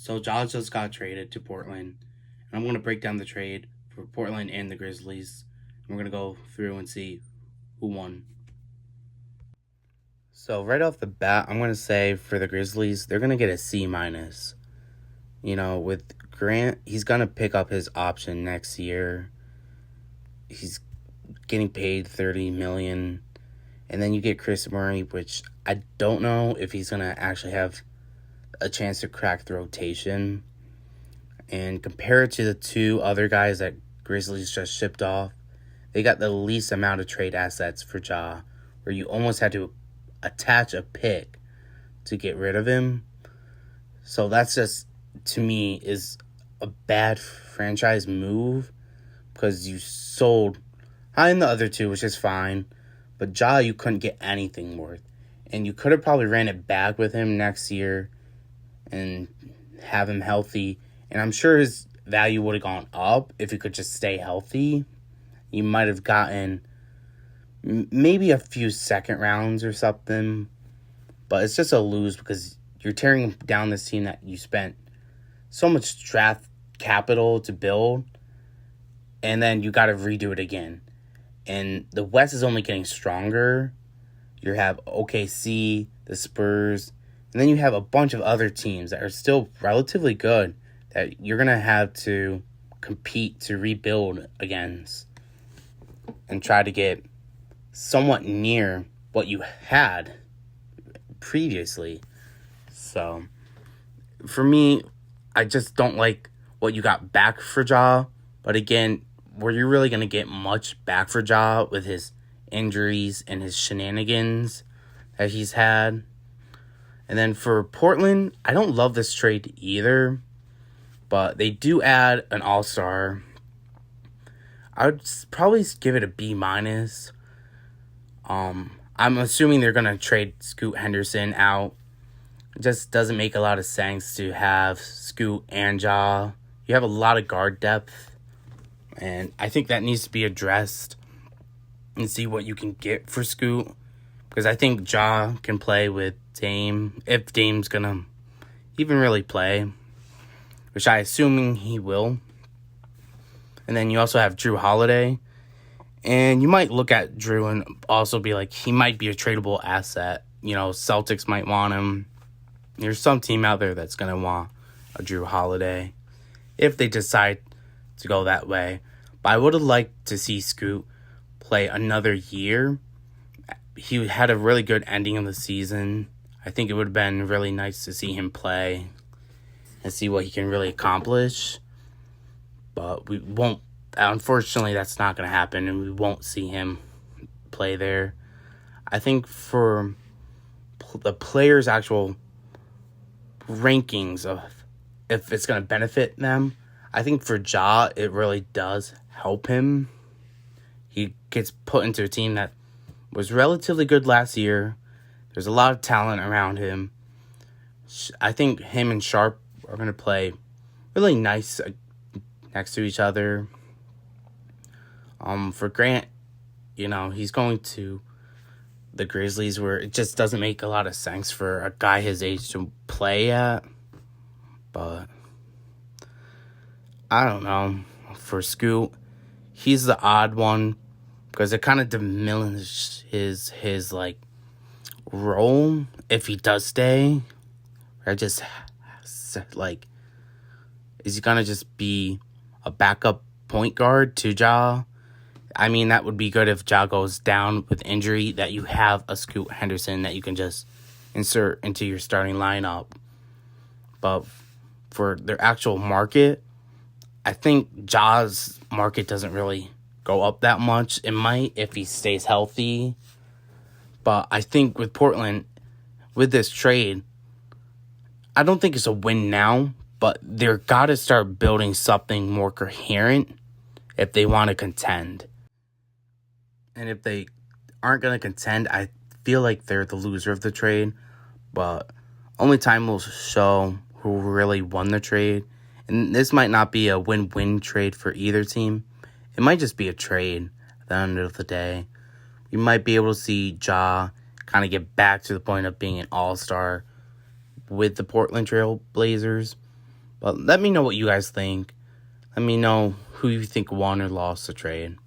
So Ja just got traded to Portland, and I'm going to break down the trade for Portland and the Grizzlies. And we're going to go through and see who won. So right off the bat, I'm going to say for the Grizzlies, they're going to get a C minus. With Grant, he's going to pick up his option next year. He's getting paid $30 million. And then you get Chris Murray, which I don't know if he's going to actually have a chance to crack the rotation. And compared to the two other guys that Grizzlies just shipped off, they got the least amount of trade assets for Ja, where you almost had to attach a pick to get rid of him. So that's just, to me, is a bad franchise move because you sold high in the other two, which is fine. But Ja, you couldn't get anything worth. And you could have probably ran it back with him next year and have him healthy. And I'm sure his value would have gone up if he could just stay healthy. You might have gotten maybe a few second rounds or something. But it's just a lose because you're tearing down this team that you spent so much draft capital to build. And then you got to redo it again. And the West is only getting stronger. You have OKC, the Spurs, and then you have a bunch of other teams that are still relatively good that you're going to have to compete to rebuild against and try to get somewhat near what you had previously. So, for me, I just don't like what you got back for Ja. But again, were you really going to get much back for Ja with his injuries and his shenanigans that he's had? And then for Portland, I don't love this trade either, but they do add an all-star. I would probably give it a B minus. I'm assuming they're going to trade Scoot Henderson out. It just doesn't make a lot of sense to have Scoot and Ja. You have a lot of guard depth. And I think that needs to be addressed and see what you can get for Scoot. Because I think Ja can play with Dame, if Dame's going to even really play, which I assuming he will. And then you also have Drew Holiday. And you might look at Drew and also be like, he might be a tradable asset. Celtics might want him. There's some team out there that's going to want a Drew Holiday if they decide to go that way. But I would have liked to see Scoot play another year. He had a really good ending of the season. I think it would have been really nice to see him play and see what he can really accomplish. But we won't. Unfortunately, that's not going to happen, and we won't see him play there. I think for the players' actual rankings of if it's going to benefit them, I think for Ja, it really does help him. He gets put into a team that was relatively good last year. There's a lot of talent around him. I think him and Sharp are going to play really nice next to each other. For Grant, he's going to the Grizzlies where it just doesn't make a lot of sense for a guy his age to play at. But I don't know. For Scoot, he's the odd one because it kind of diminishes his role if he does stay. Is he gonna just be a backup point guard to Ja? I mean, that would be good if Ja goes down with injury, that you have a Scoot Henderson that you can just insert into your starting lineup. But for their actual market, I think Ja's market doesn't really go up that much. It might if he stays healthy. But I think with Portland, with this trade, I don't think it's a win now, but they're got to start building something more coherent if they want to contend. And if they aren't going to contend, I feel like they're the loser of the trade. But only time will show who really won the trade. And this might not be a win-win trade for either team. It might just be a trade at the end of the day. You might be able to see Ja kind of get back to the point of being an all-star with the Portland Trail Blazers. But let me know what you guys think. Let me know who you think won or lost the trade.